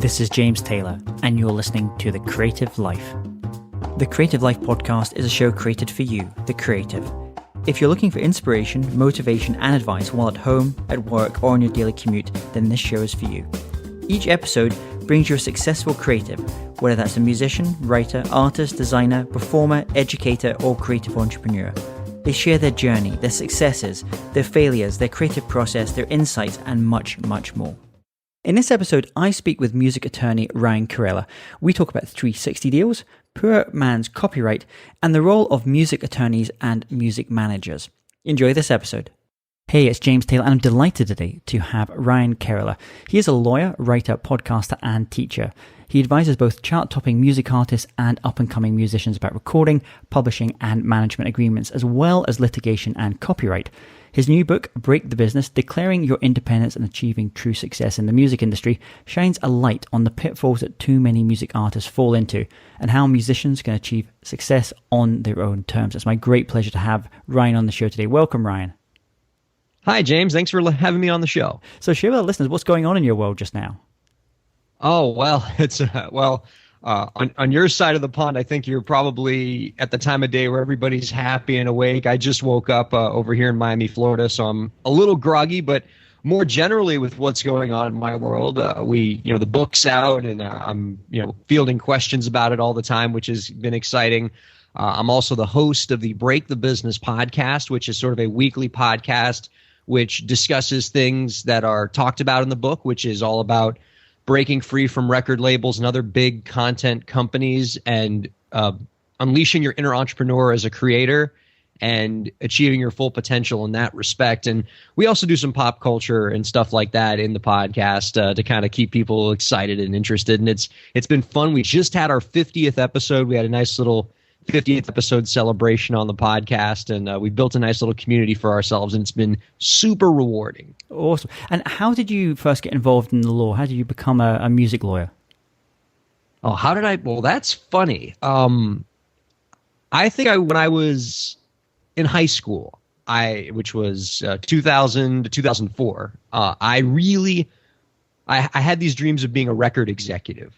This is James Taylor, and you're listening to The Creative Life. The Creative Life podcast is a show created for you, the creative. If you're looking for inspiration, motivation, and advice while at home, at work, or on your daily commute, then this show is for you. Each episode brings you a successful creative, whether that's a musician, writer, artist, designer, performer, educator, or creative entrepreneur. They share their journey, their successes, their failures, their creative process, their insights, and much, much more. In this episode, I speak with music attorney Ryan Kairalla. We talk about 360 deals, poor man's copyright, and the role of music attorneys and music managers. Enjoy this episode. Hey, it's James Taylor, and I'm delighted today to have Ryan Kairalla. He is a lawyer, writer, podcaster, and teacher. He advises both chart-topping music artists and up-and-coming musicians about recording, publishing, and management agreements, as well as litigation and copyright. His new book, Break the Business, Declaring Your Independence and Achieving True Success in the Music Industry, shines a light on the pitfalls that too many music artists fall into and how musicians can achieve success on their own terms. It's my great pleasure to have Ryan on the show today. Welcome, Ryan. Hi, James. Thanks for having me on the show. So share with our listeners what's going on in your world just now. Oh, well, it's on your side of the pond, I think you're probably at the time of day where everybody's happy and awake. I just woke up over here in Miami, Florida, so I'm a little groggy, but more generally with what's going on in my world, the book's out and I'm, fielding questions about it all the time, which has been exciting. I'm also the host of the Break the Business podcast, which is sort of a weekly podcast which discusses things that are talked about in the book, which is all about breaking free from record labels and other big content companies and unleashing your inner entrepreneur as a creator and achieving your full potential in that respect. And we also do some pop culture and stuff like that in the podcast to kind of keep people excited and interested. And it's been fun. We just had our 50th episode. We had a nice little 50th episode celebration on the podcast, and we built a nice little community for ourselves, and it's been super rewarding. Awesome. And how did you first get involved in the law? How did you become a music lawyer? Oh, how did I? Well, that's funny. I think when I was in high school, which was 2000 to 2004, I had these dreams of being a record executive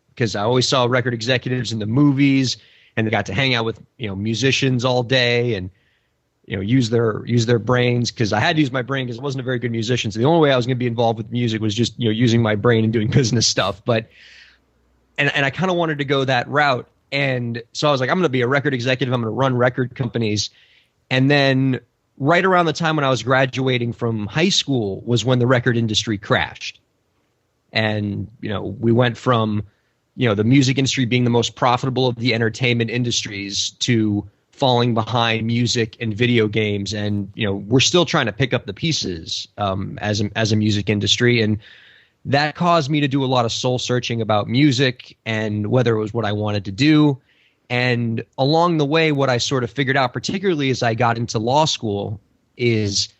because I always saw record executives in the movies. And they got to hang out with musicians all day and use their brains, because I had to use my brain because I wasn't a very good musician. So the only way I was going to be involved with music was just using my brain and doing business stuff. But and I kind of wanted to go that route, and so I was like, I'm going to be a record executive. I'm going to run record companies. And then right around the time when I was graduating from high school was when the record industry crashed, and we went from the music industry being the most profitable of the entertainment industries to falling behind music and video games. And, we're still trying to pick up the pieces as a music industry. And that caused me to do a lot of soul searching about music and whether it was what I wanted to do. And along the way, what I sort of figured out, particularly as I got into law school, is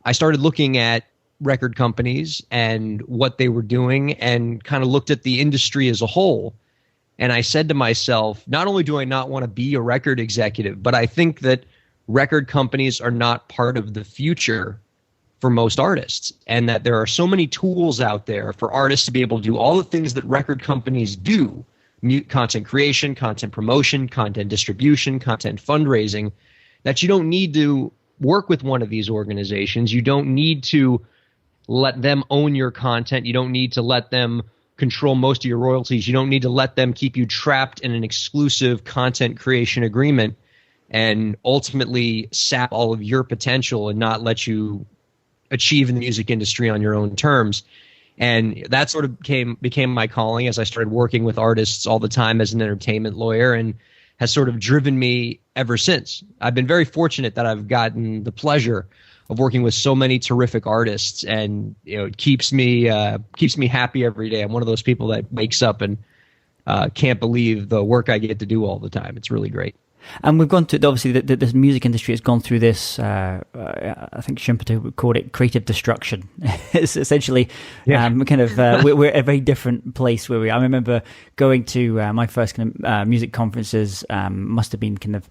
I started looking at record companies and what they were doing and kind of looked at the industry as a whole. And I said to myself, not only do I not want to be a record executive, but I think that record companies are not part of the future for most artists, and that there are so many tools out there for artists to be able to do all the things that record companies do: content creation, content promotion, content distribution, content fundraising, that you don't need to work with one of these organizations. You don't need to let them own your content. You don't need to let them control most of your royalties. You don't need to let them keep you trapped in an exclusive content creation agreement and ultimately sap all of your potential and not let you achieve in the music industry on your own terms. And that sort of became my calling as I started working with artists all the time as an entertainment lawyer, and has sort of driven me ever since. I've been very fortunate that I've gotten the pleasure of working with so many terrific artists, and it keeps me happy every day. I'm one of those people that wakes up and can't believe the work I get to do all the time. It's really great. And we've gone to, obviously, the music industry has gone through this, I think Schumpeter would call it creative destruction. It's essentially we're at a very different place where we are. I remember going to my first kind of music conferences, must have been kind of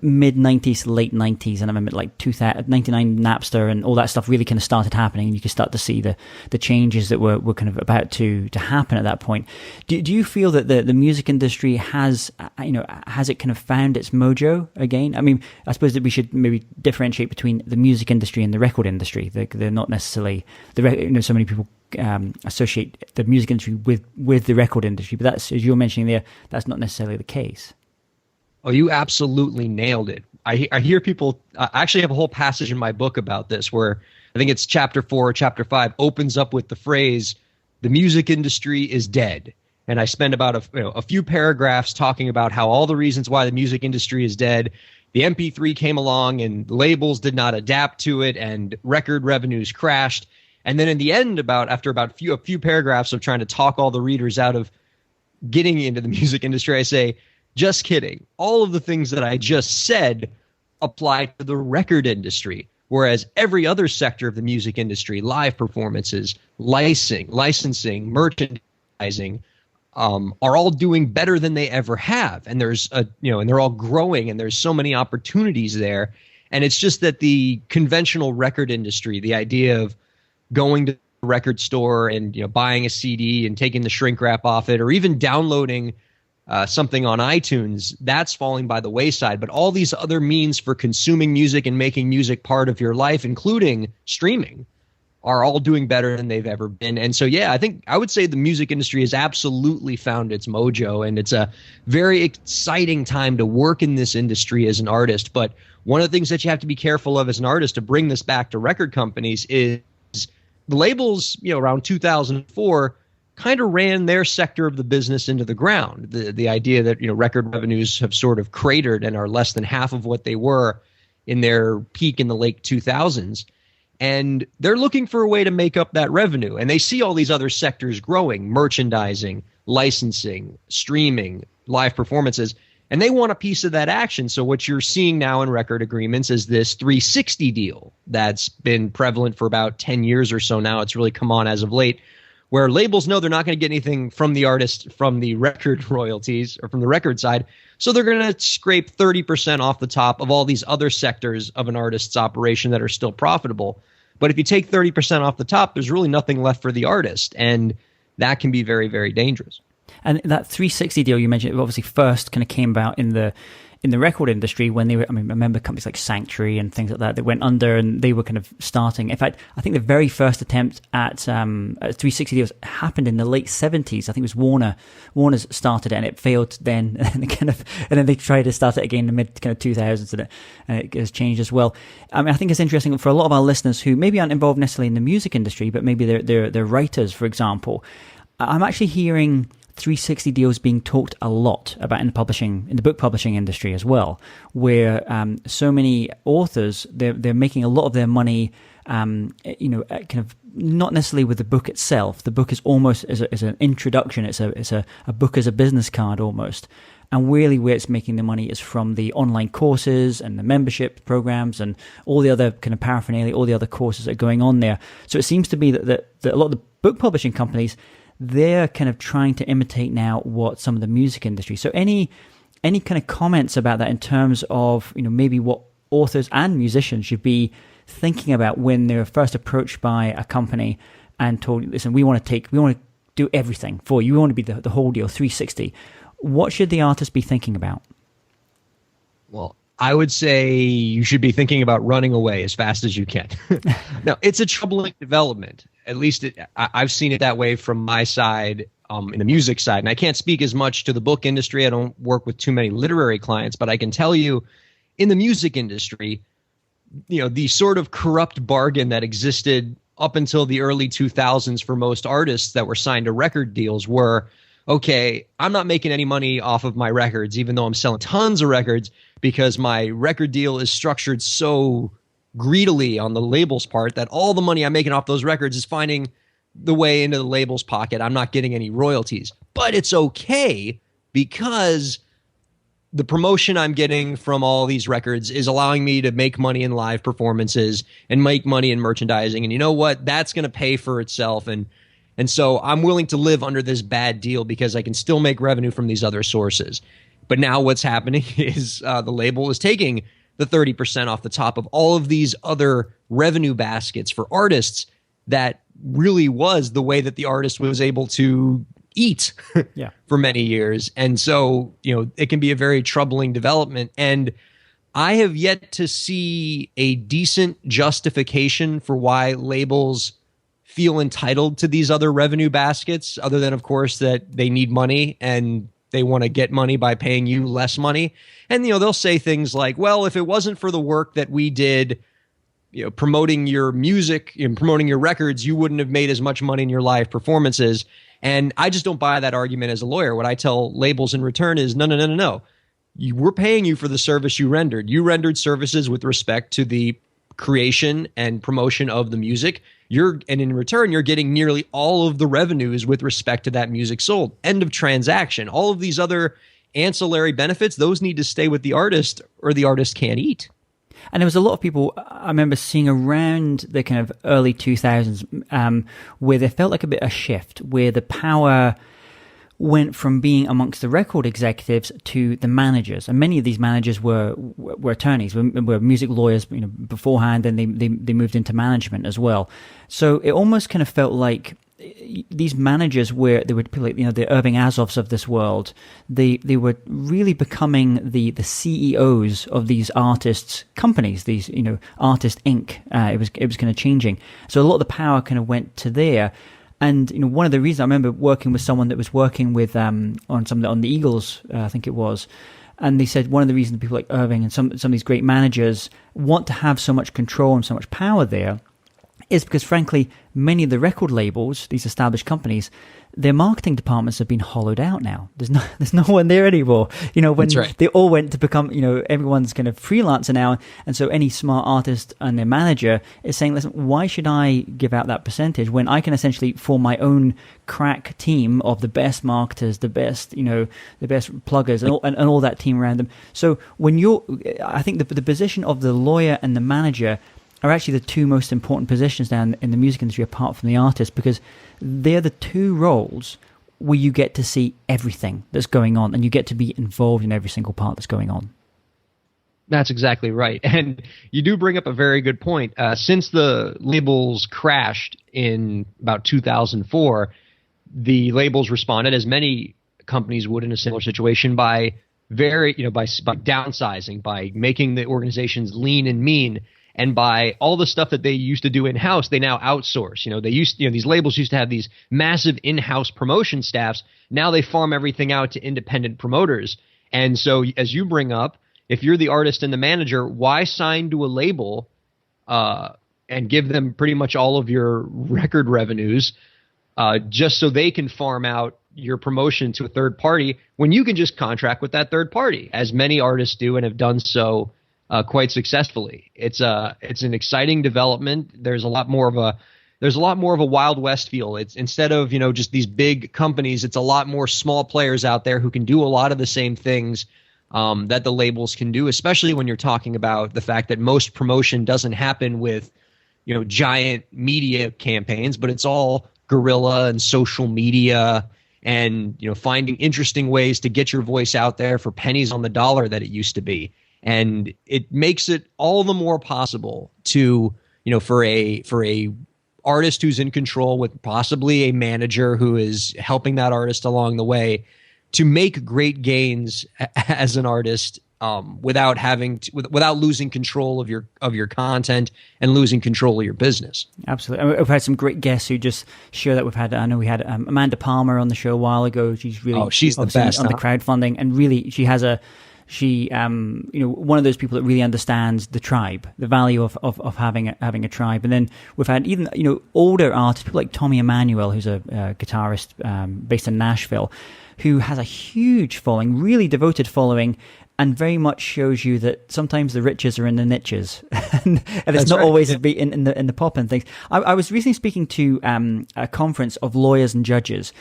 mid-90s, late 90s, and I remember like 99 Napster and all that stuff really kind of started happening, and you could start to see the changes that were kind of about to happen at that point. Do you feel that the music industry has it kind of found its mojo again? I mean, I suppose that we should maybe differentiate between the music industry and the record industry. They're not necessarily so many people associate the music industry with the record industry, but that's, as you were mentioning there, that's not necessarily the case. Oh, you absolutely nailed it. I hear people. I actually have a whole passage in my book about this, where I think it's chapter 4 or chapter 5 opens up with the phrase, "The music industry is dead." And I spend about a few paragraphs talking about how all the reasons why the music industry is dead. The MP3 came along and labels did not adapt to it, and record revenues crashed. And then in the end, after a few paragraphs of trying to talk all the readers out of getting into the music industry, I say, just kidding. All of the things that I just said apply to the record industry, whereas every other sector of the music industry, live performances, licensing, merchandising, are all doing better than they ever have. And and they're all growing, and there's so many opportunities there. And it's just that the conventional record industry, the idea of going to the record store and buying a CD and taking the shrink wrap off it, or even downloading something on iTunes, that's falling by the wayside. But all these other means for consuming music and making music part of your life, including streaming, are all doing better than they've ever been. And so, yeah, I would say the music industry has absolutely found its mojo, and it's a very exciting time to work in this industry as an artist. But one of the things that you have to be careful of as an artist, to bring this back to record companies, is the labels, around 2004, kind of ran their sector of the business into the ground. The idea that, record revenues have sort of cratered and are less than half of what they were in their peak in the late 2000s. And they're looking for a way to make up that revenue. And they see all these other sectors growing: merchandising, licensing, streaming, live performances. And they want a piece of that action. So what you're seeing now in record agreements is this 360 deal that's been prevalent for about 10 years or so now. It's really come on as of late, where labels know they're not going to get anything from the artist from the record royalties or from the record side. So they're going to scrape 30% off the top of all these other sectors of an artist's operation that are still profitable. But if you take 30% off the top, there's really nothing left for the artist. And that can be very, very dangerous. And that 360 deal you mentioned, obviously first kind of came about in the record industry when they were, I remember companies like Sanctuary and things like that went under, and they were kind of starting. In fact, I think the very first attempt at 360 deals happened in the late 70s. I think it was Warner. Warner's started it, and it failed then, and then they tried to start it again in the mid kind of 2000s, and it has changed as well. I think it's interesting for a lot of our listeners who maybe aren't involved necessarily in the music industry, but maybe they're writers, for example. I'm actually hearing 360 deals being talked a lot about in the book publishing industry as well, where so many authors they're making a lot of their money, kind of not necessarily with the book itself. The book is almost as an introduction. It's a book as a business card almost. And really where it's making the money is from the online courses and the membership programs and all the other kind of paraphernalia, all the other courses that are going on there. So it seems to be that a lot of the book publishing companies, they're kind of trying to imitate now what some of the music industry. So any kind of comments about that in terms of, maybe what authors and musicians should be thinking about when they're first approached by a company and told, listen, we want to do everything for you. We want to be the whole deal, 360. What should the artist be thinking about? Well, I would say you should be thinking about running away as fast as you can. Now, it's a troubling development. At least I've seen it that way from my side, in the music side. And I can't speak as much to the book industry. I don't work with too many literary clients, but I can tell you in the music industry, the sort of corrupt bargain that existed up until the early 2000s for most artists that were signed to record deals were, okay, I'm not making any money off of my records, even though I'm selling tons of records, because my record deal is structured so greedily on the label's part that all the money I'm making off those records is finding the way into the label's pocket. I'm not getting any royalties. But it's okay because the promotion I'm getting from all these records is allowing me to make money in live performances and make money in merchandising. And you know what? That's going to pay for itself. And so I'm willing to live under this bad deal because I can still make revenue from these other sources. But now what's happening is the label is taking the 30% off the top of all of these other revenue baskets for artists that really was the way that the artist was able to eat for many years. And so, it can be a very troubling development. And I have yet to see a decent justification for why labels feel entitled to these other revenue baskets, other than, of course, that they need money and they want to get money by paying you less money. And, they'll say things like, well, if it wasn't for the work that we did, promoting your music and promoting your records, you wouldn't have made as much money in your live performances. And I just don't buy that argument as a lawyer. What I tell labels in return is, no. We're paying you for the service you rendered. You rendered services with respect to the creation and promotion of the music. And in return, you're getting nearly all of the revenues with respect to that music sold. End of transaction. All of these other ancillary benefits, those need to stay with the artist or the artist can't eat. And there was a lot of people I remember seeing around the kind of early 2000s where there felt like a shift, where the power went from being amongst the record executives to the managers. And many of these managers were attorneys, were music lawyers, beforehand, and they moved into management as well. So it almost kind of felt like these managers they were people like, the Irving Azoffs of this world. They were really becoming the CEOs of these artists' companies, these, Artist Inc. It was kind of changing. So a lot of the power kind of went to there. And one of the reasons I remember working with someone that was working with on the Eagles, I think it was, and they said one of the reasons people like Irving and some of these great managers want to have so much control and so much power there is because, frankly, many of the record labels, these established companies, their marketing departments have been hollowed out now. There's no one there anymore. When That's right. They all went to become, everyone's kind of freelancer now. And so any smart artist and their manager is saying, listen, why should I give out that percentage when I can essentially form my own crack team of the best marketers, the best pluggers and all that team around them. So I think the position of the lawyer and the manager are actually the two most important positions now in the music industry apart from the artist, because they're the two roles where you get to see everything that's going on and you get to be involved in every single part that's going on. That's exactly right. And you do bring up a very good point. Since the labels crashed in about 2004, the labels responded, as many companies would in a similar situation, by by downsizing, by making the organizations lean and mean. And by all the stuff that they used to do in-house, they now outsource. These labels used to have these massive in-house promotion staffs. Now they farm everything out to independent promoters. And so, as you bring up, if you're the artist and the manager, why sign to a label and give them pretty much all of your record revenues just so they can farm out your promotion to a third party when you can just contract with that third party, as many artists do and have done so quite successfully. It's an exciting development. There's a lot more of a Wild West feel. It's instead of just these big companies, it's a lot more small players out there who can do a lot of the same things that the labels can do. Especially when you're talking about the fact that most promotion doesn't happen with giant media campaigns, but it's all guerrilla and social media and finding interesting ways to get your voice out there for pennies on the dollar that it used to be. And it makes it all the more possible to, for a artist who's in control with possibly a manager who is helping that artist along the way, to make great gains as an artist without losing control of your content and losing control of your business. Absolutely. We've had some great guests who just share that. We had Amanda Palmer on the show a while ago. She's the best on the crowdfunding, and really she has one of those people that really understands the tribe, the value of having a tribe. And then we've had even older artists, people like Tommy Emmanuel, who's a guitarist based in Nashville, who has a huge following, really devoted following, and very much shows you that sometimes the riches are in the niches, and it's not always in the pop and things. I was recently speaking to a conference of lawyers and judges,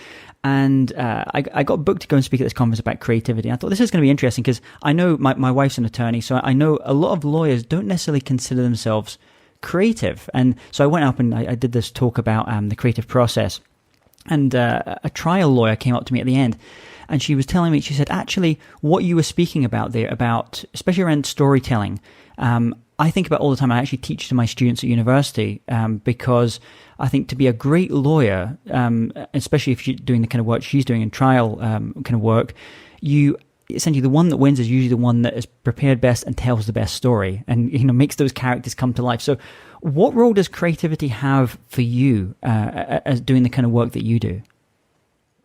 And I got booked to go and speak at this conference about creativity. I thought this is going to be interesting because I know my wife's an attorney, so I know a lot of lawyers don't necessarily consider themselves creative. And so I went up and I did this talk about the creative process. And a trial lawyer came up to me at the end, and she was telling me, she said, actually, what you were speaking about there, about especially around storytelling, I think about all the time. I actually teach to my students at university because I think to be a great lawyer, especially if you're doing the kind of work she's doing in trial kind of work, essentially the one that wins is usually the one that is prepared best and tells the best story, and makes those characters come to life. So what role does creativity have for you as doing the kind of work that you do?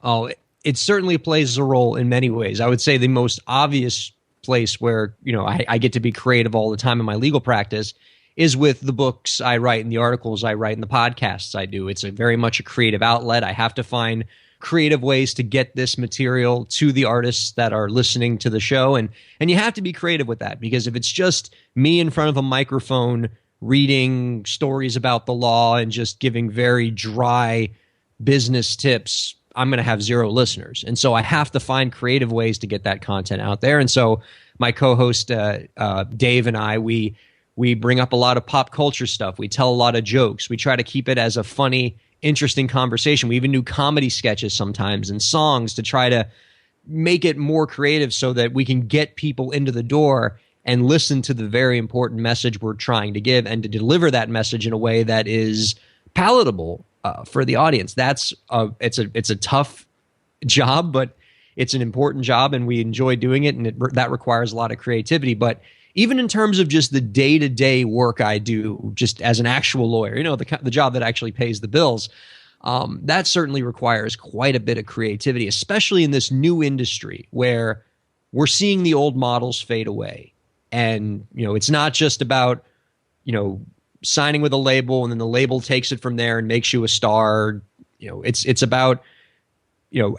Oh, it certainly plays a role in many ways. I would say the most obvious place where I get to be creative all the time in my legal practice is with the books I write and the articles I write and the podcasts I do. It's very much a creative outlet. I have to find creative ways to get this material to the artists that are listening to the show, and you have to be creative with that, because if it's just me in front of a microphone reading stories about the law and just giving very dry business tips, I'm going to have zero listeners. And so I have to find creative ways to get that content out there. And so my co-host Dave and I, we bring up a lot of pop culture stuff. We tell a lot of jokes. We try to keep it as a funny, interesting conversation. We even do comedy sketches sometimes and songs to try to make it more creative so that we can get people into the door and listen to the very important message we're trying to give, and to deliver that message in a way that is palatable for the audience. It's a tough job, but it's an important job, and we enjoy doing it, and that requires a lot of creativity. But even in terms of just the day-to-day work I do, just as an actual lawyer, the job that actually pays the bills, that certainly requires quite a bit of creativity, especially in this new industry where we're seeing the old models fade away. And, it's not just about, signing with a label and then the label takes it from there and makes you a star. It's about,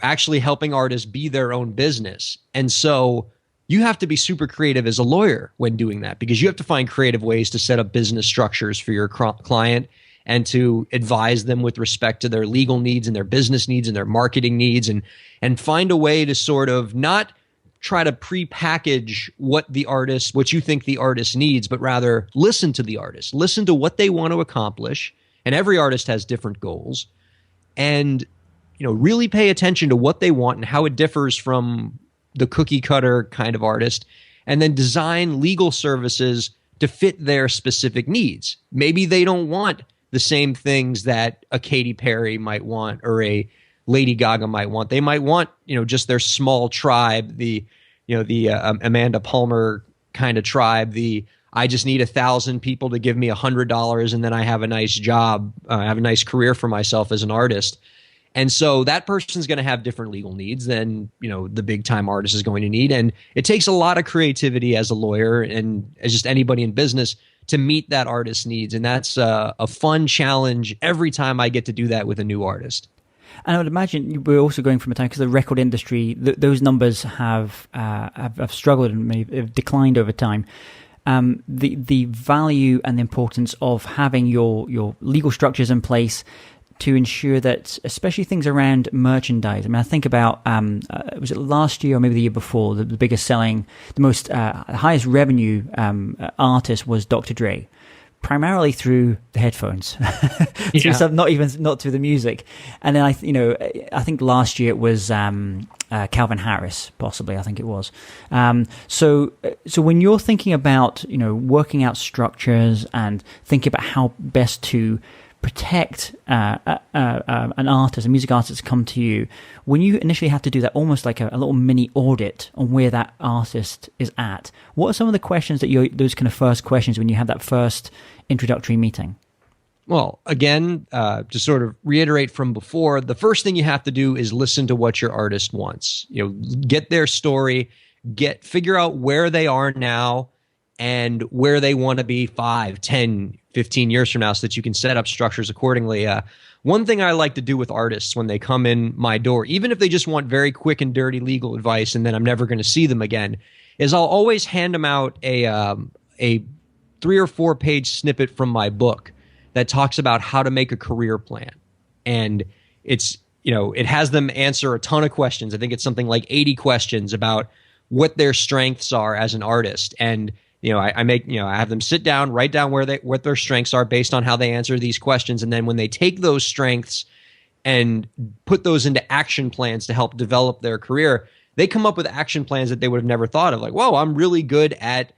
actually helping artists be their own business. And so you have to be super creative as a lawyer when doing that, because you have to find creative ways to set up business structures for your client and to advise them with respect to their legal needs and their business needs and their marketing needs, and find a way to sort of not try to pre-package what you think the artist needs, but rather listen to the artist, listen to what they want to accomplish. And every artist has different goals, and, really pay attention to what they want and how it differs from the cookie cutter kind of artist, and then design legal services to fit their specific needs. Maybe they don't want the same things that a Katy Perry might want or a Lady Gaga might want. They might want, just their small tribe, the Amanda Palmer kind of tribe, I just need 1,000 people to give me $100 and then I have a nice job, I have a nice career for myself as an artist. And so that person's going to have different legal needs than, the big time artist is going to need. And it takes a lot of creativity as a lawyer and as just anybody in business to meet that artist's needs. And that's a fun challenge every time I get to do that with a new artist. And I would imagine we're also going from a time, because the record industry, those numbers have struggled and maybe have declined over time. The value and the importance of having your legal structures in place to ensure that, especially things around merchandise. I mean, I think about, was it last year or maybe the year before, the biggest selling, the most highest revenue artist was Dr. Dre. Primarily through the headphones, through stuff, not through the music. And then I think last year it was Calvin Harris, possibly. I think it was. So when you're thinking about working out structures and thinking about how best to protect an artist, a music artist, come to you, when you initially have to do that, almost like a little mini audit on where that artist is at, what are some of the questions those kind of first questions when you have that first introductory meeting? Well, again, to sort of reiterate from before, the first thing you have to do is listen to what your artist wants. Get their story, figure out where they are now and where they want to be 5, 10, 15 years from now, so that you can set up structures accordingly. One thing I like to do with artists when they come in my door, even if they just want very quick and dirty legal advice and then I'm never going to see them again, is I'll always hand them out a 3 or 4 page snippet from my book that talks about how to make a career plan. And it's it has them answer a ton of questions. I think it's something like 80 questions about what their strengths are as an artist. And, I have them sit down, write down what their strengths are based on how they answer these questions. And then when they take those strengths and put those into action plans to help develop their career, they come up with action plans that they would have never thought of. Like, whoa, I'm really good at,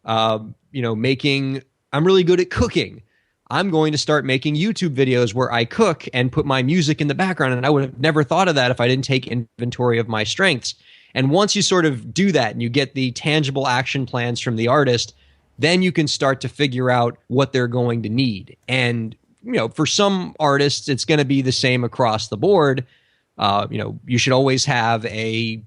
I'm really good at cooking. I'm going to start making YouTube videos where I cook and put my music in the background. And I would have never thought of that if I didn't take inventory of my strengths. And once you sort of do that and you get the tangible action plans from the artist, then you can start to figure out what they're going to need. And, for some artists, it's going to be the same across the board. You should always have a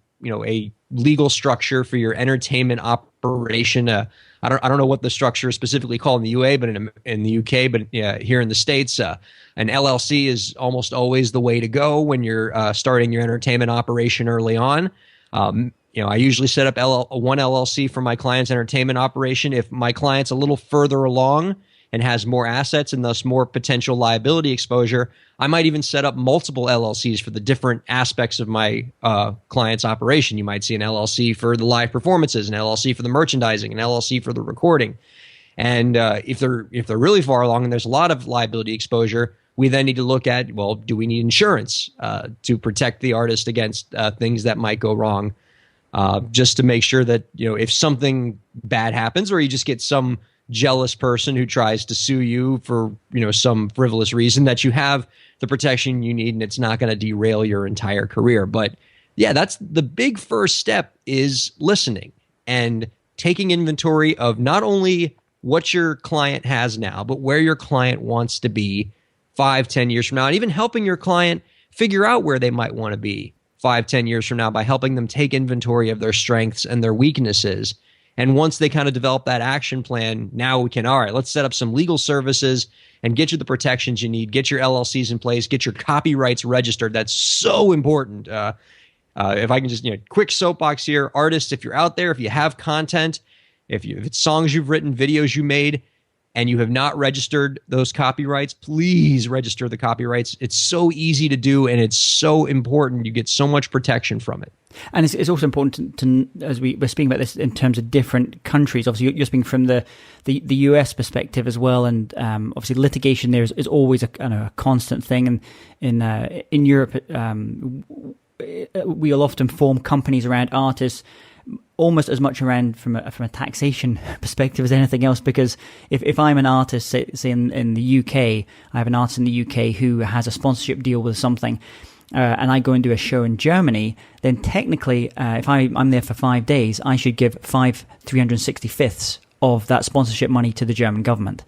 legal structure for your entertainment operation. I don't know what the structure is specifically called in the UA, but in the UK, but here in the States, an LLC is almost always the way to go when you're starting your entertainment operation early on. I usually set up one LLC for my client's entertainment operation. If my client's a little further along and has more assets and thus more potential liability exposure, I might even set up multiple LLCs for the different aspects of my client's operation. You might see an LLC for the live performances, an LLC for the merchandising, an LLC for the recording. And if they're really far along and there's a lot of liability exposure, we then need to look at, well, do we need insurance to protect the artist against things that might go wrong, just to make sure that, if something bad happens or you just get some jealous person who tries to sue you for, some frivolous reason, that you have the protection you need and it's not going to derail your entire career. But yeah, that's the big first step, is listening and taking inventory of not only what your client has now, but where your client wants to be 5-10 years from now, and even helping your client figure out where they might want to be 5-10 years from now by helping them take inventory of their strengths and their weaknesses. And once they kind of develop that action plan, now we can, all right, let's set up some legal services and get you the protections you need, get your LLCs in place, get your copyrights registered. That's so important. If I can just, quick soapbox here, artists, if you're out there, if you have content, if it's songs you've written, videos you made, and you have not registered those copyrights, please register the copyrights. It's so easy to do, and it's so important. You get so much protection from it. And it's also important to as we're speaking about this in terms of different countries. Obviously, you're speaking from the US perspective as well, and obviously litigation there is always a constant thing. And in Europe, we'll often form companies around artists, almost as much around from a taxation perspective as anything else, because if I'm an artist, say in the UK, I have an artist in the UK who has a sponsorship deal with something, and I go and do a show in Germany, then technically, if I'm there for 5 days, I should give 365ths of that sponsorship money to the German government.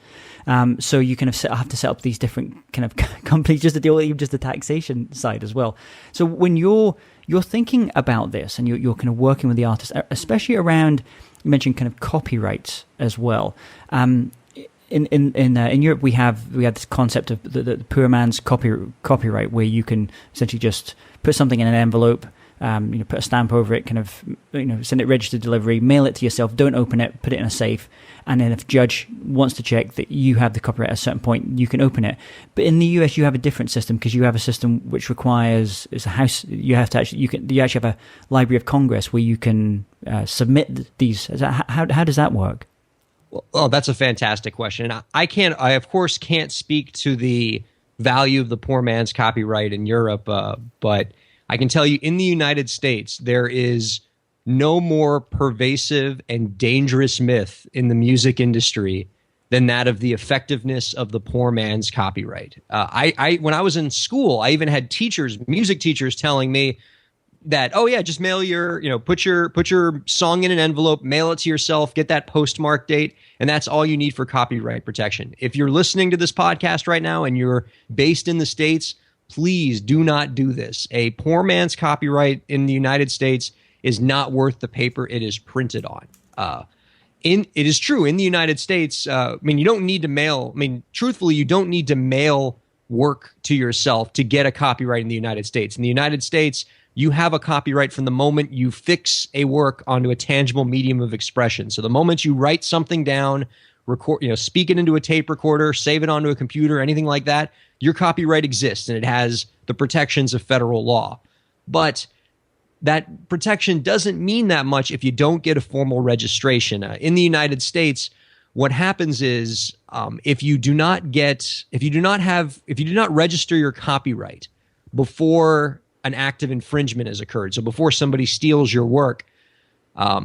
So you kind of have to set up these different kind of companies just to deal with even just the taxation side as well. So when you're thinking about this and you're kind of working with the artist, especially around, you mentioned kind of copyrights as well. In Europe, we have this concept of the poor man's copyright, where you can essentially just put something in an envelope, put a stamp over it, kind of, send it registered delivery, mail it to yourself, don't open it, put it in a safe, and then if a judge wants to check that you have the copyright at a certain point, you can open it. But in the US, you have a different system, because you have a system which requires, it's a house, you have to actually, you actually have a Library of Congress where you can submit these. How does that work? Well, that's a fantastic question. I of course can't speak to the value of the poor man's copyright in Europe, but I can tell you in the United States, there is no more pervasive and dangerous myth in the music industry than that of the effectiveness of the poor man's copyright. When I was in school, I even had music teachers telling me that, oh yeah, just mail put your song in an envelope, mail it to yourself, get that postmark date, and that's all you need for copyright protection. If you're listening to this podcast right now and you're based in the States, please do not do this. A poor man's copyright in the United States is not worth the paper it is printed on. It is true in the United States. You don't need to mail. Truthfully, you don't need to mail work to yourself to get a copyright in the United States. In the United States, you have a copyright from the moment you fix a work onto a tangible medium of expression. So the moment you write something down, record, speak it into a tape recorder, save it onto a computer, anything like that, your copyright exists and it has the protections of federal law. But that protection doesn't mean that much if you don't get a formal registration. In the United States, what happens is if you do not register your copyright before an act of infringement has occurred, so before somebody steals your work,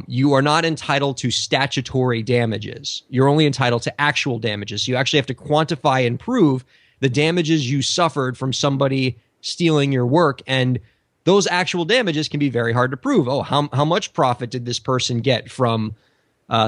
you are not entitled to statutory damages. You're only entitled to actual damages. So you actually have to quantify and prove the damages you suffered from somebody stealing your work. And those actual damages can be very hard to prove. Oh, how much profit did this person get from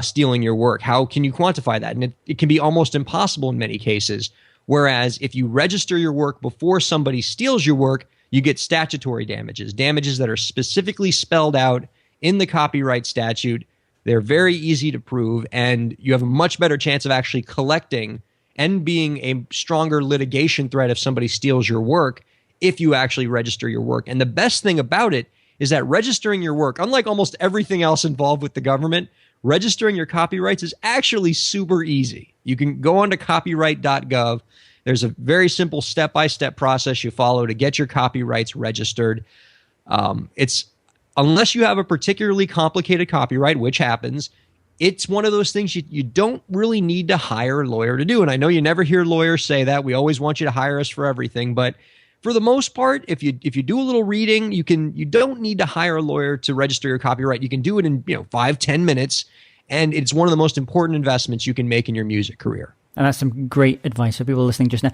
stealing your work? How can you quantify that? And it can be almost impossible in many cases. Whereas if you register your work before somebody steals your work, you get statutory damages that are specifically spelled out in the copyright statute. They're very easy to prove, and you have a much better chance of actually collecting and being a stronger litigation threat if somebody steals your work if you actually register your work. And the best thing about it is that registering your work, unlike almost everything else involved with the government, registering your copyrights is actually super easy. You can go onto copyright.gov. There's a very simple step-by-step process you follow to get your copyrights registered. It's unless you have a particularly complicated copyright, which happens, it's one of those things you don't really need to hire a lawyer to do. And I know you never hear lawyers say that. We always want you to hire us for everything. But for the most part, if you do a little reading, you don't need to hire a lawyer to register your copyright. You can do it in 5-10 minutes. And it's one of the most important investments you can make in your music career. And that's some great advice for people listening just now.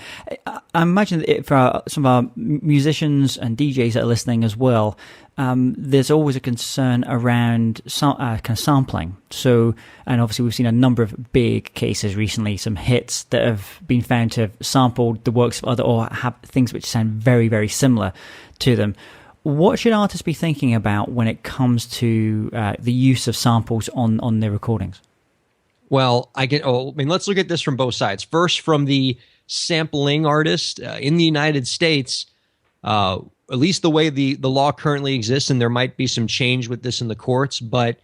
I imagine that for some of our musicians and DJs that are listening as well, there's always a concern around kind of sampling. So, and obviously we've seen a number of big cases recently, some hits that have been found to have sampled the works of other or have things which sound very, very similar to them. What should artists be thinking about when it comes to the use of samples on their recordings? Well, let's look at this from both sides. First, from the sampling artist in the United States, at least the way the law currently exists, and there might be some change with this in the courts, but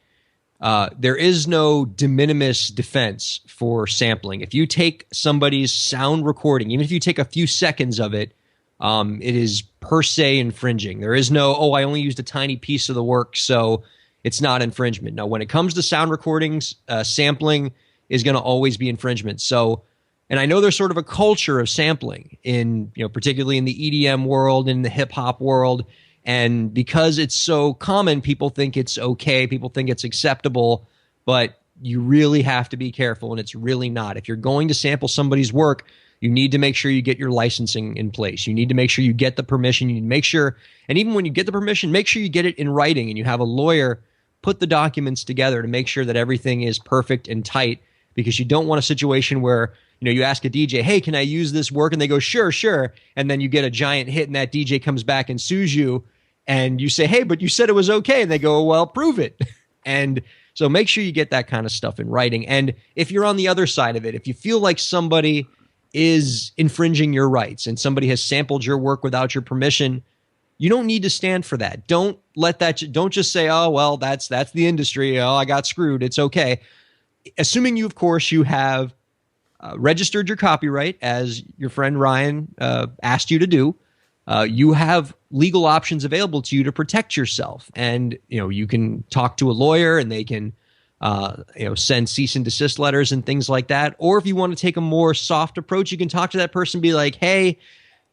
there is no de minimis defense for sampling. If you take somebody's sound recording, even if you take a few seconds of it, it is per se infringing. There is no, I only used a tiny piece of the work, so it's not infringement. No, when it comes to sound recordings, sampling is going to always be infringement. So, and I know there's sort of a culture of sampling in, particularly in the EDM world, in the hip hop world. And because it's so common, people think it's okay. People think it's acceptable, but you really have to be careful. And it's really not. If you're going to sample somebody's work, you need to make sure you get your licensing in place. You need to make sure you get the permission. You need to make sure, and even when you get the permission, make sure you get it in writing and you have a lawyer put the documents together to make sure that everything is perfect and tight, because you don't want a situation where, you ask a DJ, hey, can I use this work? And they go, sure. And then you get a giant hit and that DJ comes back and sues you and you say, hey, but you said it was okay. And they go, well, prove it. And so make sure you get that kind of stuff in writing. And if you're on the other side of it, if you feel like somebody is infringing your rights and somebody has sampled your work without your permission, you don't need to stand for that. Don't just say, oh, well, that's the industry. Oh, I got screwed. It's okay. Assuming you, of course, you have registered your copyright as your friend Ryan asked you to do, you have legal options available to you to protect yourself. And, you can talk to a lawyer and they can, send cease and desist letters and things like that. Or if you want to take a more soft approach, you can talk to that person and be like, hey,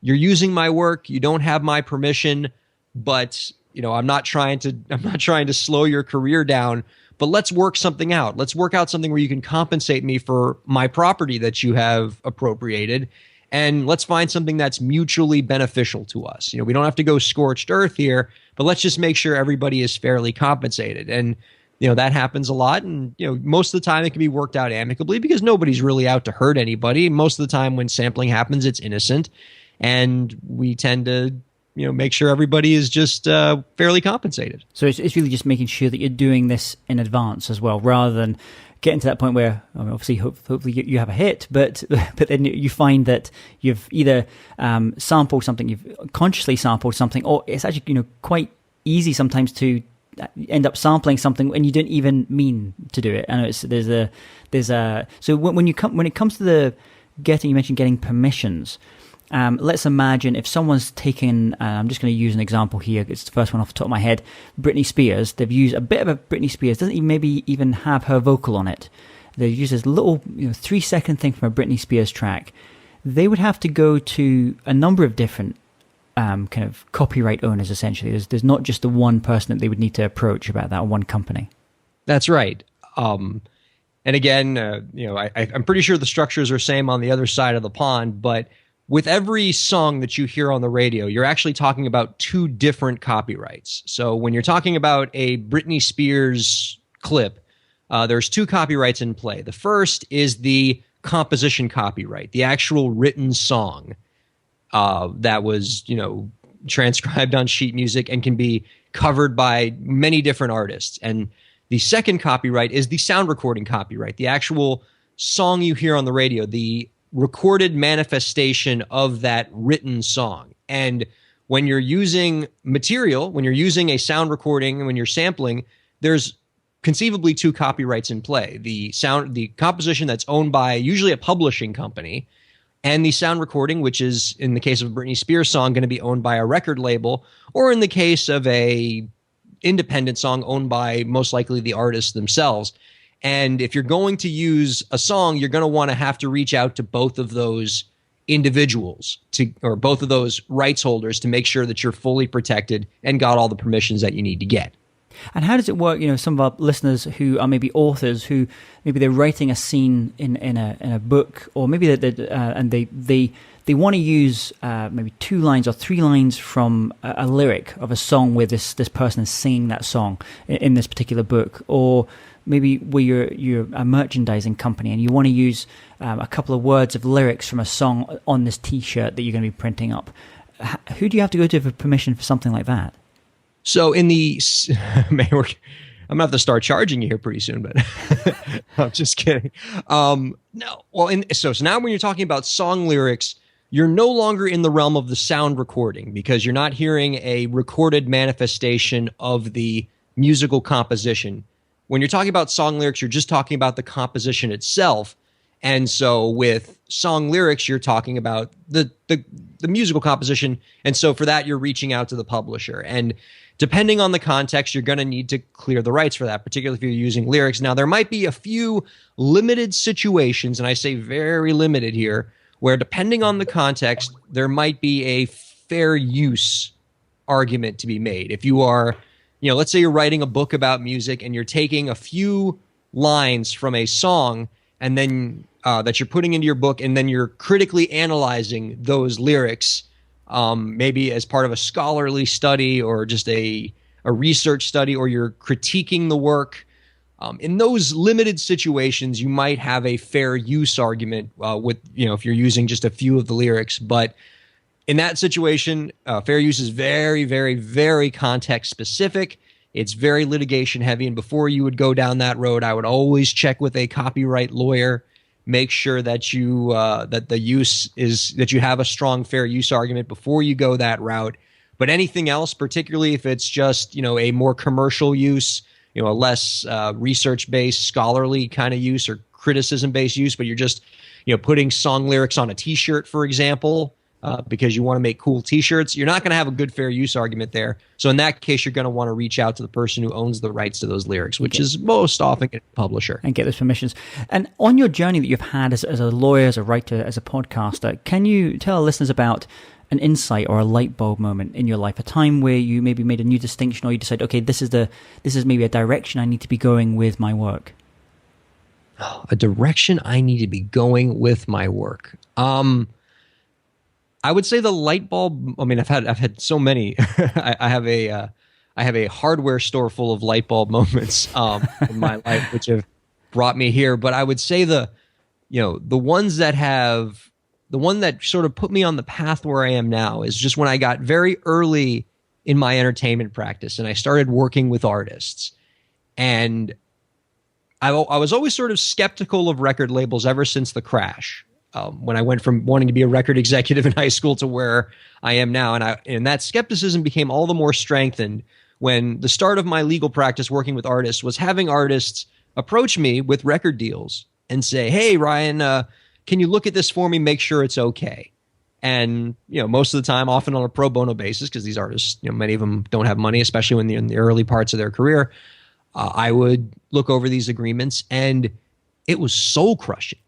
you're using my work. You don't have my permission, but I'm not trying to slow your career down, but let's work something out. Let's work out something where you can compensate me for my property that you have appropriated. And let's find something that's mutually beneficial to us. We don't have to go scorched earth here, but let's just make sure everybody is fairly compensated. And, that happens a lot. And, most of the time it can be worked out amicably because nobody's really out to hurt anybody. Most of the time when sampling happens, it's innocent. And we tend to, make sure everybody is just fairly compensated. So it's really just making sure that you're doing this in advance as well, rather than getting to that point where, obviously, hopefully you have a hit, but then you find that you've either sampled something, you've consciously sampled something, or it's actually quite easy sometimes to end up sampling something and you didn't even mean to do it. I know so when it comes to you mentioned getting permissions. Let's imagine if someone's taken, I'm just going to use an example here. It's the first one off the top of my head. Britney Spears. They've used a bit of a Britney Spears. Doesn't even have her vocal on it. They've used this little 3-second thing from a Britney Spears track. They would have to go to a number of different kind of copyright owners. Essentially, there's not just the one person that they would need to approach about that, or one company. That's right. And again, I'm pretty sure the structures are same on the other side of the pond, but with every song that you hear on the radio, you're actually talking about 2 different copyrights. So when you're talking about a Britney Spears clip, there's 2 copyrights in play. The first is the composition copyright, the actual written song that was, transcribed on sheet music and can be covered by many different artists. And the second copyright is the sound recording copyright, the actual song you hear on the radio, the recorded manifestation of that written song. And when you're using material, when you're using a sound recording, and when you're sampling, there's conceivably 2 copyrights in play. The composition that's owned by usually a publishing company, and the sound recording, which is, in the case of a Britney Spears song, going to be owned by a record label, or in the case of a independent song, owned by most likely the artists themselves. And if you're going to use a song, you're going to want to have to reach out to both of those individuals or both of those rights holders to make sure that you're fully protected and got all the permissions that you need to get. And how does it work? Some of our listeners who are maybe authors, who maybe they're writing a scene in a book, or maybe they want to use maybe 2 lines or 3 lines from a lyric of a song where this person is singing that song in this particular book, or maybe where you're a merchandising company and you want to use a couple of words of lyrics from a song on this T-shirt that you're going to be printing up. Who do you have to go to for permission for something like that? So I'm going to have to start charging you here pretty soon, but I'm just kidding. No. Well, so now when you're talking about song lyrics, you're no longer in the realm of the sound recording, because you're not hearing a recorded manifestation of the musical composition. When you're talking about song lyrics, you're just talking about the composition itself. And so with song lyrics, you're talking about the musical composition. And so for that, you're reaching out to the publisher. And depending on the context, you're going to need to clear the rights for that, particularly if you're using lyrics. Now, there might be a few limited situations, and I say very limited here, where depending on the context, there might be a fair use argument to be made. If you are, let's say you're writing a book about music and you're taking a few lines from a song and then that you're putting into your book, and then you're critically analyzing those lyrics, maybe as part of a scholarly study or just a research study, or you're critiquing the work. In those limited situations, you might have a fair use argument if you're using just a few of the lyrics. But in that situation, fair use is very, very, very context specific. It's very litigation heavy. And before you would go down that road, I would always check with a copyright lawyer, make sure that you that you have a strong fair use argument before you go that route. But anything else, particularly if it's just a more commercial use, a less research-based, scholarly kind of use or criticism-based use, but you're just putting song lyrics on a T-shirt, for example, because you want to make cool T-shirts, you're not going to have a good fair use argument there. So in that case, you're going to want to reach out to the person who owns the rights to those lyrics, which is most often a publisher. And get those permissions. And on your journey that you've had as a lawyer, as a writer, as a podcaster, can you tell our listeners about an insight or a light bulb moment in your life, a time where you maybe made a new distinction, or you decided, okay, this is maybe a direction I need to be going with my work? A direction I need to be going with my work. I would say the light bulb. I mean, I've had so many. I have a hardware store full of light bulb moments in my life, which have brought me here. But I would say the one that sort of put me on the path where I am now is just when I got very early in my entertainment practice and I started working with artists. And I was always sort of skeptical of record labels ever since the crash. When I went from wanting to be a record executive in high school to where I am now. And that skepticism became all the more strengthened when the start of my legal practice working with artists was having artists approach me with record deals and say, hey, Ryan, can you look at this for me, make sure it's okay? And, most of the time, often on a pro bono basis, because these artists, many of them don't have money, especially when they're in the early parts of their career, I would look over these agreements, and it was soul crushing.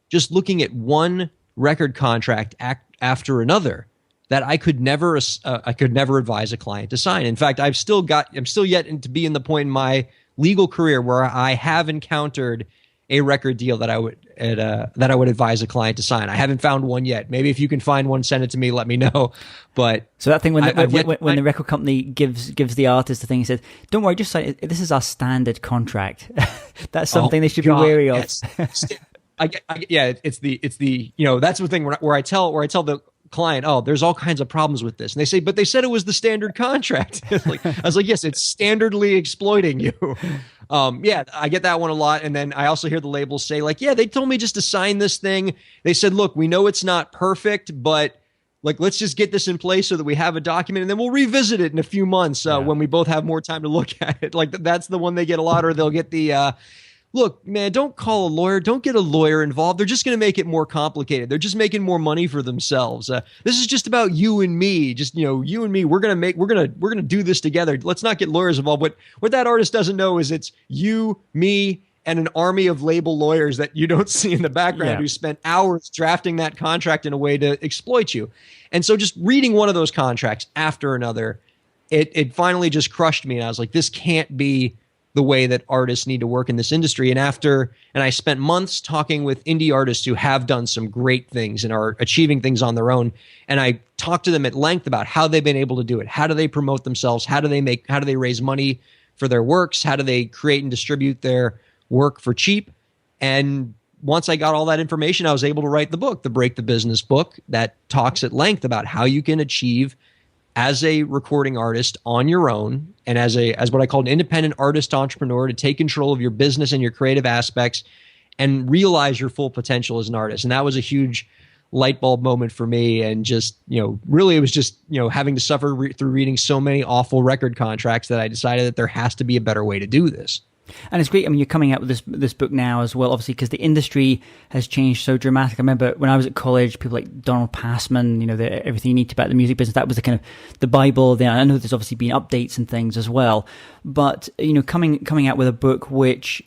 Just looking at one record contract after another that I could never advise a client to sign. In fact, I'm still yet to be in the point in my legal career where I have encountered a record deal that I would advise a client to sign. I haven't found one yet. Maybe if you can find one, send it to me. Let me know. But so that thing when the record company gives the artist the thing, he says, "Don't worry, just sign it. This is our standard contract." That's something they should be wary of. It's the that's the thing where I tell the client, oh, there's all kinds of problems with this, and they say, but they said it was the standard contract. I was like, yes, it's standardly exploiting you. I get that one a lot. And then I also hear the labels say, like, yeah, they told me just to sign this thing. They said, look, we know it's not perfect, but let's just get this in place so that we have a document, and then we'll revisit it in a few months when we both have more time to look at it. That's the one they get a lot. Or they'll get the look, man, don't call a lawyer. Don't get a lawyer involved. They're just going to make it more complicated. They're just making more money for themselves. This is just about you and me. Just, you and me. We're going to do this together. Let's not get lawyers involved. What that artist doesn't know is it's you, me, and an army of label lawyers that you don't see in the background who spent hours drafting that contract in a way to exploit you. And so just reading one of those contracts after another, it finally just crushed me. And I was like, this can't be the way that artists need to work in this industry. And I spent months talking with indie artists who have done some great things and are achieving things on their own. And I talked to them at length about how they've been able to do it. How do they promote themselves? How do they raise money for their works? How do they create and distribute their work for cheap? And once I got all that information, I was able to write the book, the Break the Business book, that talks at length about how you can achieve as a recording artist on your own, and as what I call an independent artist entrepreneur, to take control of your business and your creative aspects and realize your full potential as an artist. And that was a huge light bulb moment for me. And just, really it was just, having to suffer through reading so many awful record contracts that I decided that there has to be a better way to do this. And it's great. I mean, you're coming out with this book now as well, obviously, because the industry has changed so dramatically. I remember when I was at college, people like Donald Passman, everything you need to about the music business, that was the kind of the Bible there. I know there's obviously been updates and things as well, but coming out with a book which,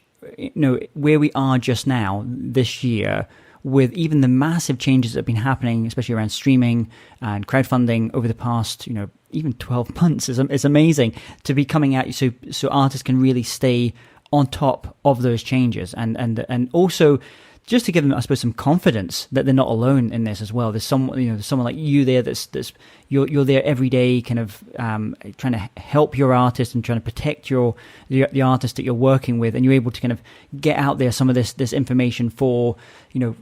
where we are just now this year, with even the massive changes that have been happening, especially around streaming and crowdfunding over the past, even 12 months is amazing to be coming out so artists can really stay on top of those changes and also just to give them, I suppose, some confidence that they're not alone in this as well. There's someone like you there that's you're there every day, kind of trying to help your artist and trying to protect the artist that you're working with, and you're able to kind of get out there some of this information for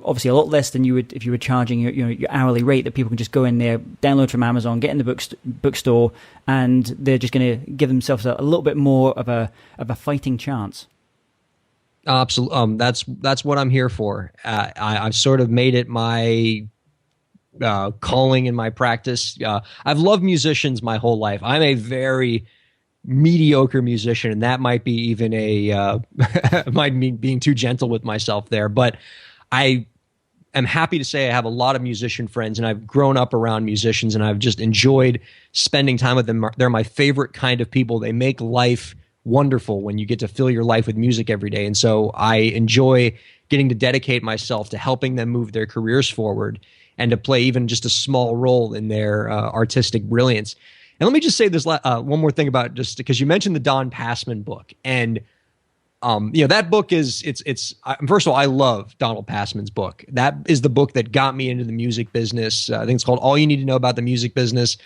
obviously a lot less than you would if you were charging your hourly rate, that people can just go in there, download from Amazon, get in the bookstore, and they're just going to give themselves a little bit more of a fighting chance. Absolutely. That's what I'm here for. I've sort of made it my calling in my practice. I've loved musicians my whole life. I'm a very mediocre musician, and that might be even might mean being too gentle with myself there. But I am happy to say I have a lot of musician friends, and I've grown up around musicians, and I've just enjoyed spending time with them. They're my favorite kind of people. They make life wonderful when you get to fill your life with music every day. And so I enjoy getting to dedicate myself to helping them move their careers forward and to play even just a small role in their artistic brilliance. And let me just say this one more thing about, just because you mentioned the Don Passman book, and that book is it's first of all, I love Donald Passman's book. That is the book that got me into the music business. I think it's called All You Need to Know About the Music Business.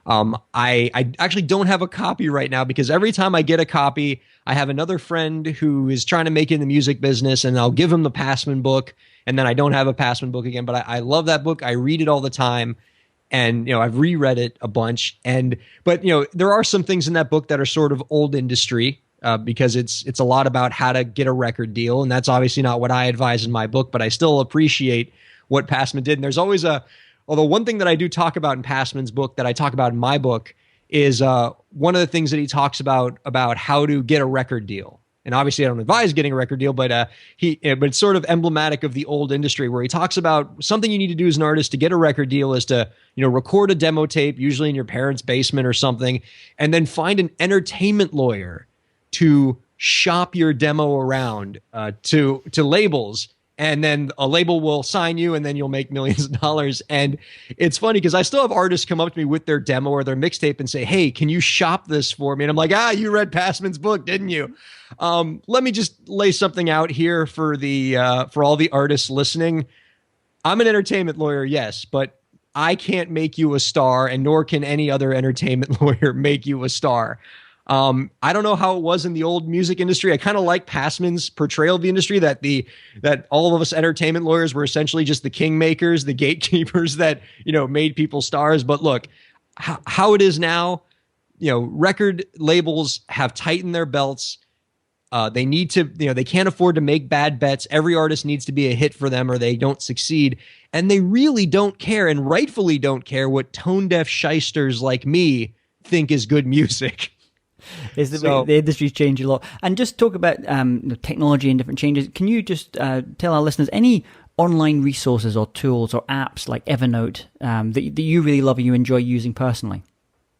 I actually don't have a copy right now, because every time I get a copy, I have another friend who is trying to make it in the music business, and I'll give him the Passman book, and then I don't have a Passman book again. But I love that book. I read it all the time, and I've reread it a bunch. But there are some things in that book that are sort of old industry, because it's a lot about how to get a record deal, and that's obviously not what I advise in my book. But I still appreciate what Passman did, and there's always although one thing that I do talk about in Passman's book that I talk about in my book is one of the things that he talks about how to get a record deal. And obviously I don't advise getting a record deal, but but it's sort of emblematic of the old industry, where he talks about something you need to do as an artist to get a record deal is to, record a demo tape, usually in your parents' basement or something, and then find an entertainment lawyer to shop your demo around to labels. And then a label will sign you, and then you'll make millions of dollars. And it's funny because I still have artists come up to me with their demo or their mixtape and say, "Hey, can you shop this for me?" And I'm like, you read Passman's book, didn't you? Let me just lay something out here for all the artists listening. I'm an entertainment lawyer, yes, but I can't make you a star, and nor can any other entertainment lawyer make you a star. I don't know how it was in the old music industry. I kind of like Passman's portrayal of the industry, that all of us entertainment lawyers were essentially just the kingmakers, the gatekeepers that, made people stars. But look, how it is now, record labels have tightened their belts. They need to, they can't afford to make bad bets. Every artist needs to be a hit for them or they don't succeed. And they really don't care, and rightfully don't care, what tone-deaf shysters like me think is good music. The industry's changed a lot. And just talk about technology and different changes. Can you just tell our listeners any online resources or tools or apps like Evernote that you really love and you enjoy using personally?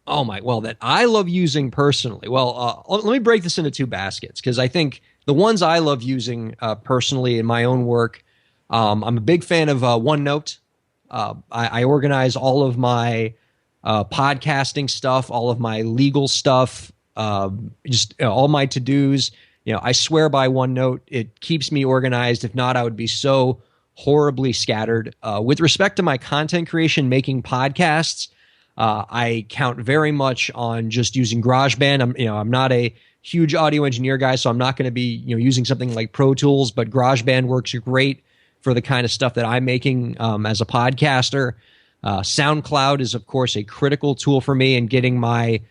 That I love using personally. Let me break this into two baskets, because I think the ones I love using personally in my own work, I'm a big fan of OneNote. I organize all of my podcasting stuff, all of my legal stuff, all my to-dos. I swear by OneNote. It keeps me organized. If not, I would be so horribly scattered. With respect to my content creation, making podcasts, I count very much on just using GarageBand. I'm not a huge audio engineer guy, so I'm not going to be, using something like Pro Tools, but GarageBand works great for the kind of stuff that I'm making as a podcaster. SoundCloud is, of course, a critical tool for me in getting my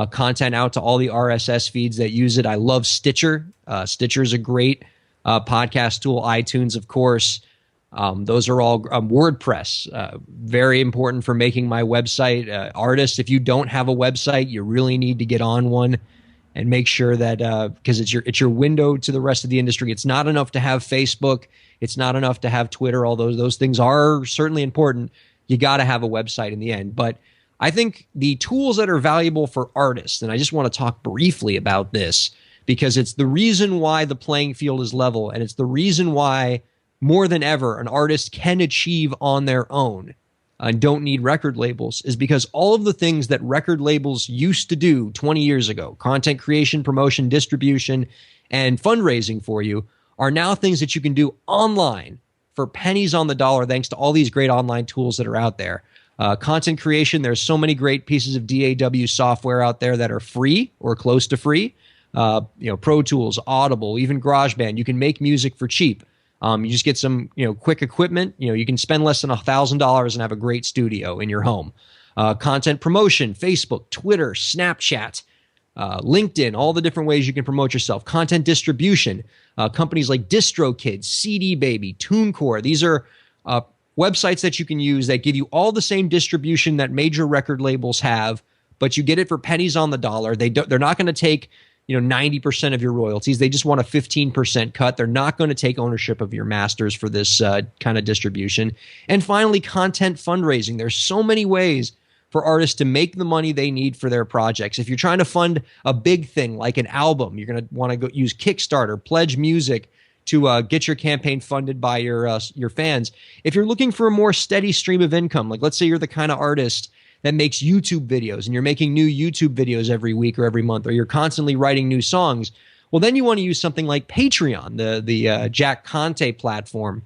content out to all the RSS feeds that use it. I love Stitcher. Stitcher is a great podcast tool. iTunes, of course. Those are all WordPress, very important for making my website. Artists, if you don't have a website, you really need to get on one and make sure that because it's your window to the rest of the industry. It's not enough to have Facebook. It's not enough to have Twitter. Although those things are certainly important, you got to have a website in the end. But I think the tools that are valuable for artists, and I just want to talk briefly about this because it's the reason why the playing field is level, and it's the reason why more than ever an artist can achieve on their own and don't need record labels, is because all of the things that record labels used to do 20 years ago, content creation, promotion, distribution, and fundraising for you, are now things that you can do online for pennies on the dollar thanks to all these great online tools that are out there. Content creation, there's so many great pieces of DAW software out there that are free or close to free. Pro Tools, Audible, even GarageBand. You can make music for cheap. You just get some, quick equipment. You can spend less than $1,000 and have a great studio in your home. Content promotion, Facebook, Twitter, Snapchat, LinkedIn, all the different ways you can promote yourself. Content distribution, companies like DistroKid, CD Baby, TuneCore. These are websites that you can use that give you all the same distribution that major record labels have, but you get it for pennies on the dollar. They're not going to take 90% of your royalties. They just want a 15% cut. They're not going to take ownership of your masters for this kind of distribution. And finally, content fundraising. There's so many ways for artists to make the money they need for their projects. If you're trying to fund a big thing like an album, you're going to want to go use Kickstarter, Pledge Music to get your campaign funded by your fans. If you're looking for a more steady stream of income, like let's say you're the kind of artist that makes YouTube videos and you're making new YouTube videos every week or every month, or you're constantly writing new songs, well, then you want to use something like Patreon, the Jack Conte platform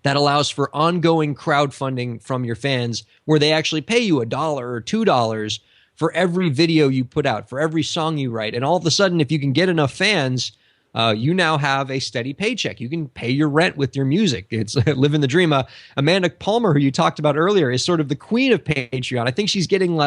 that allows for ongoing crowdfunding from your fans, where they actually pay you $1 or $2 for every video you put out, for every song you write. And all of a sudden, if you can get enough fans, you now have a steady paycheck. You can pay your rent with your music. It's living the dream. Amanda Palmer, who you talked about earlier, is sort of the queen of Patreon. I think she's getting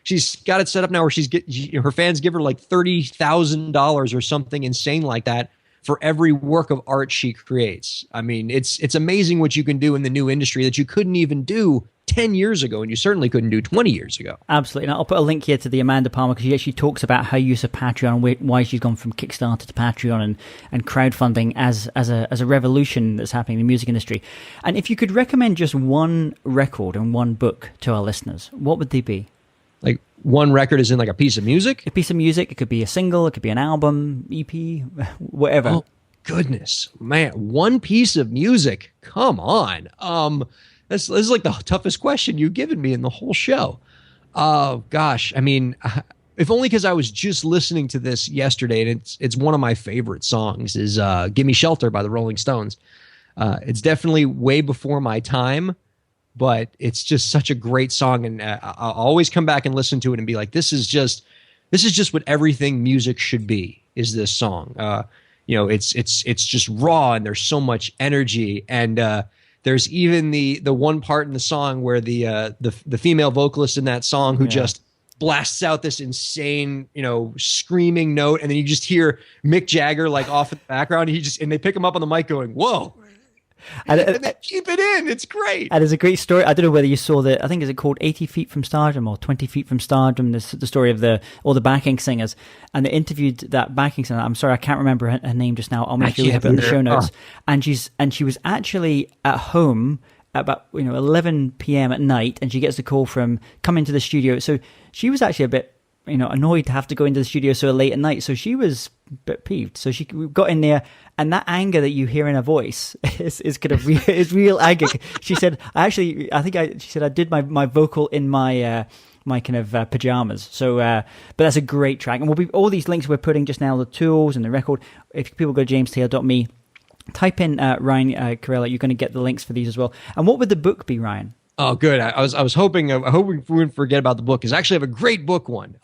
she's got it set up now where her fans give her like $30,000 or something insane like that for every work of art she creates. I mean, it's amazing what you can do in the new industry that you couldn't even do 10 years ago, and you certainly couldn't do 20 years ago. Absolutely. And I'll put a link here to the Amanda Palmer, because she actually talks about her use of Patreon, why she's gone from Kickstarter to Patreon and crowdfunding as a revolution that's happening in the music industry. And if you could recommend just one record and one book to our listeners, what would they be? Like one record is in like a piece of music? A piece of music. It could be a single. It could be an album, EP, whatever. Oh, goodness, man. One piece of music. Come on. This is like the toughest question you've given me in the whole show. Oh, gosh. I mean, if only because I was just listening to this yesterday, and it's one of my favorite songs is Gimme Shelter by the Rolling Stones. It's definitely way before my time, but it's just such a great song. And I'll always come back and listen to it and be like, this is just what everything music should be, is this song. It's just raw, and there's so much energy. And there's even the one part in the song where the female vocalist in that song who just blasts out this insane, screaming note, and then you just hear Mick Jagger like off in the background. And they pick him up on the mic going, "Whoa." And then keep it in. It's great. And it's a great story. I don't know whether you saw I think, is it called 80 Feet from Stardom or 20 Feet from Stardom? The story of all the backing singers. And they interviewed that backing singer. I'm sorry, I can't remember her name just now. I'll make sure we have it in the show notes. And she was actually at home at about 11 p.m. at night, and she gets the call from come into the studio. So she was actually a bit annoyed to have to go into the studio so late at night. So she was a bit peeved. So she got in there, and that anger that you hear in her voice is kind of real anger. She said, she said I did my vocal in my kind of pajamas. So, but that's a great track. And all these links we're putting just now, the tools and the record. If people go to jamestaylor.me, type in Ryan Kairalla, you're going to get the links for these as well. And what would the book be, Ryan? Oh, good. I was hoping we wouldn't forget about the book, because I actually have a great book one.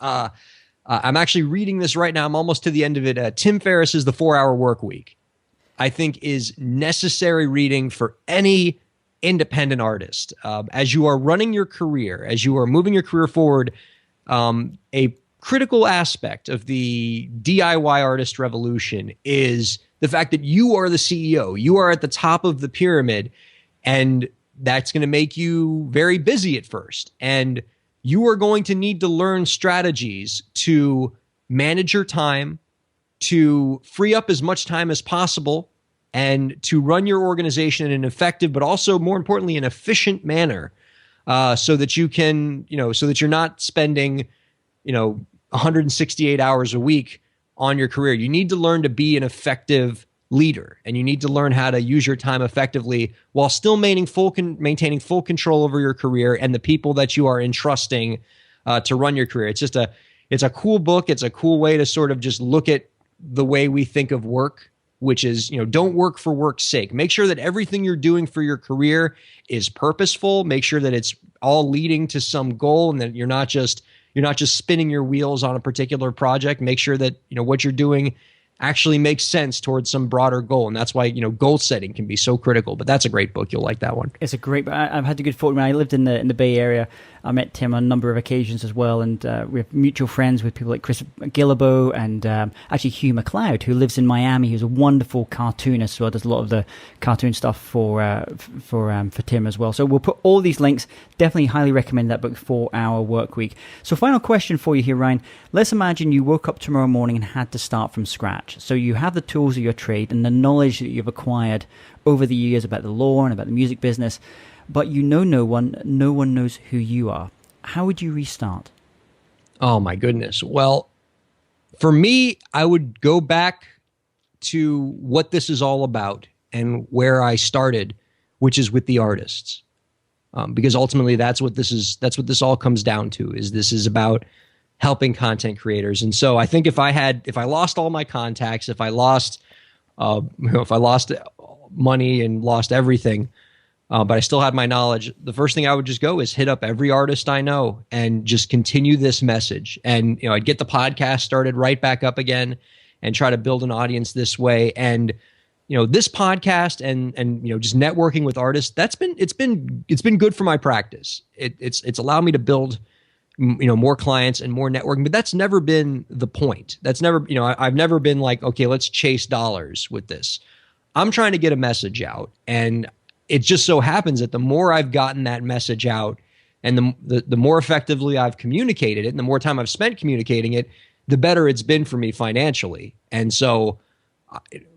I'm actually reading this right now. I'm almost to the end of it. Tim Ferriss's The 4-Hour Work Week, I think, is necessary reading for any independent artist. As you are running your career, as you are moving your career forward, a critical aspect of the DIY artist revolution is the fact that you are the CEO. You are at the top of the pyramid, and that's going to make you very busy at first. And you are going to need to learn strategies to manage your time, to free up as much time as possible, and to run your organization in an effective, but also more importantly, an efficient manner, so that you can, so that you're not spending, 168 hours a week on your career. You need to learn to be an effective leader, and you need to learn how to use your time effectively while still maintaining full control over your career and the people that you are entrusting to run your career. It's a cool book. It's a cool way to sort of just look at the way we think of work, which is, don't work for work's sake. Make sure that everything you're doing for your career is purposeful. Make sure that it's all leading to some goal, and that you're not just spinning your wheels on a particular project. Make sure that, what you're doing actually makes sense towards some broader goal. And that's why, goal setting can be so critical. But that's a great book. You'll like that one. It's a great book. I've had the good fortune when I lived in the Bay Area. I met Tim on a number of occasions as well. And we have mutual friends with people like Chris Gillibo and actually Hugh MacLeod, who lives in Miami. He's a wonderful cartoonist, so does a lot of the cartoon stuff for Tim as well. So we'll put all these links. Definitely highly recommend that book, 4-Hour Work Week. So final question for you here, Ryan. Let's imagine you woke up tomorrow morning and had to start from scratch. So you have the tools of your trade and the knowledge that you've acquired over the years about the law and about the music business, but no one knows who you are. How would you restart? Oh my goodness. Well, for me, I would go back to what this is all about and where I started, which is with the artists. Because ultimately that's what this all comes down to, is this is about helping content creators. And so I think if I lost all my contacts, if I lost money and lost everything, but I still had my knowledge, the first thing I would just go is hit up every artist I know and just continue this message. And, I'd get the podcast started right back up again and try to build an audience this way. And, this podcast and just networking with artists, it's been good for my practice. It's allowed me to build, more clients and more networking, but that's never been the point. That's never, I've never been like, okay, let's chase dollars with this. I'm trying to get a message out. And it just so happens that the more I've gotten that message out and the more effectively I've communicated it and the more time I've spent communicating it, the better it's been for me financially. And so,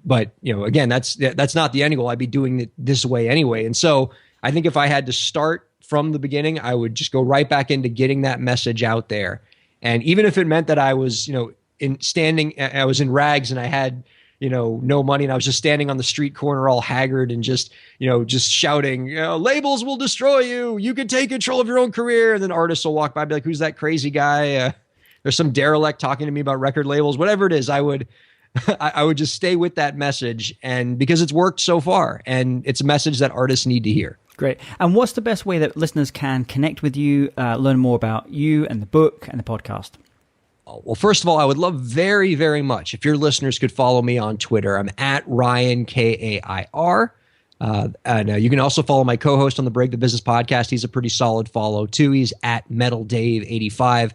but again, that's not the end goal. I'd be doing it this way anyway. And so I think if I had to start from the beginning, I would just go right back into getting that message out there. And even if it meant that I was, I was in rags and I had, no money and I was just standing on the street corner all haggard and just shouting, labels will destroy you. You can take control of your own career. And then artists will walk by and be like, who's that crazy guy? There's some derelict talking to me about record labels, whatever it is. I would just stay with that message, and because it's worked so far and it's a message that artists need to hear. Great. And what's the best way that listeners can connect with you, learn more about you and the book and the podcast? Well, first of all, I would love very, very much if your listeners could follow me on Twitter. I'm at Ryan Kair. And you can also follow my co-host on the Break the Business podcast. He's a pretty solid follow too. He's at MetalDave85.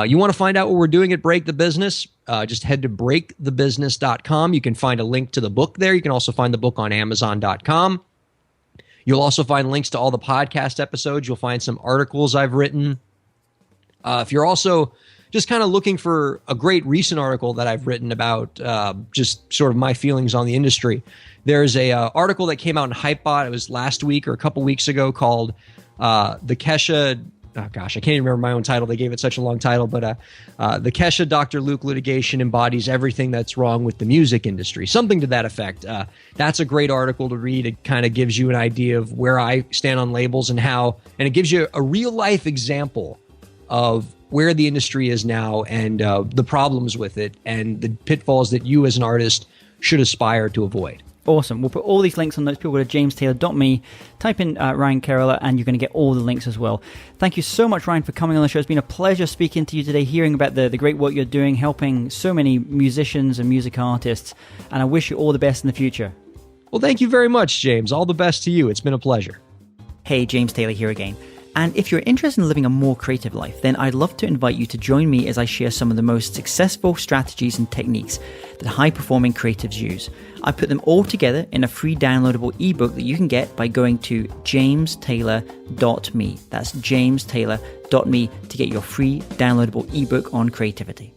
You want to find out what we're doing at Break the Business? Just head to breakthebusiness.com. You can find a link to the book there. You can also find the book on Amazon.com. You'll also find links to all the podcast episodes. You'll find some articles I've written. If you're also just kind of looking for a great recent article that I've written about just sort of my feelings on the industry, there's a article that came out in Hypebot. It was last week or a couple weeks ago called The Kesha... Oh gosh, I can't even remember my own title. They gave it such a long title, but the Kesha Dr. Luke litigation embodies everything that's wrong with the music industry. Something to that effect. That's a great article to read. It kind of gives you an idea of where I stand on labels and it gives you a real life example of where the industry is now and the problems with it and the pitfalls that you as an artist should aspire to avoid. Awesome. We'll put all these links on those. People go to jamestaylor.me, type in Ryan Kairalla, and you're going to get all the links as well. Thank you so much, Ryan, for coming on the show. It's been a pleasure speaking to you today, hearing about the great work you're doing, helping so many musicians and music artists, and I wish you all the best in the future. Well, thank you very much, James. All the best to you. It's been a pleasure. Hey, James Taylor here again. And if you're interested in living a more creative life, then I'd love to invite you to join me as I share some of the most successful strategies and techniques that high-performing creatives use. I put them all together in a free downloadable ebook that you can get by going to jamestaylor.me. That's jamestaylor.me to get your free downloadable ebook on creativity.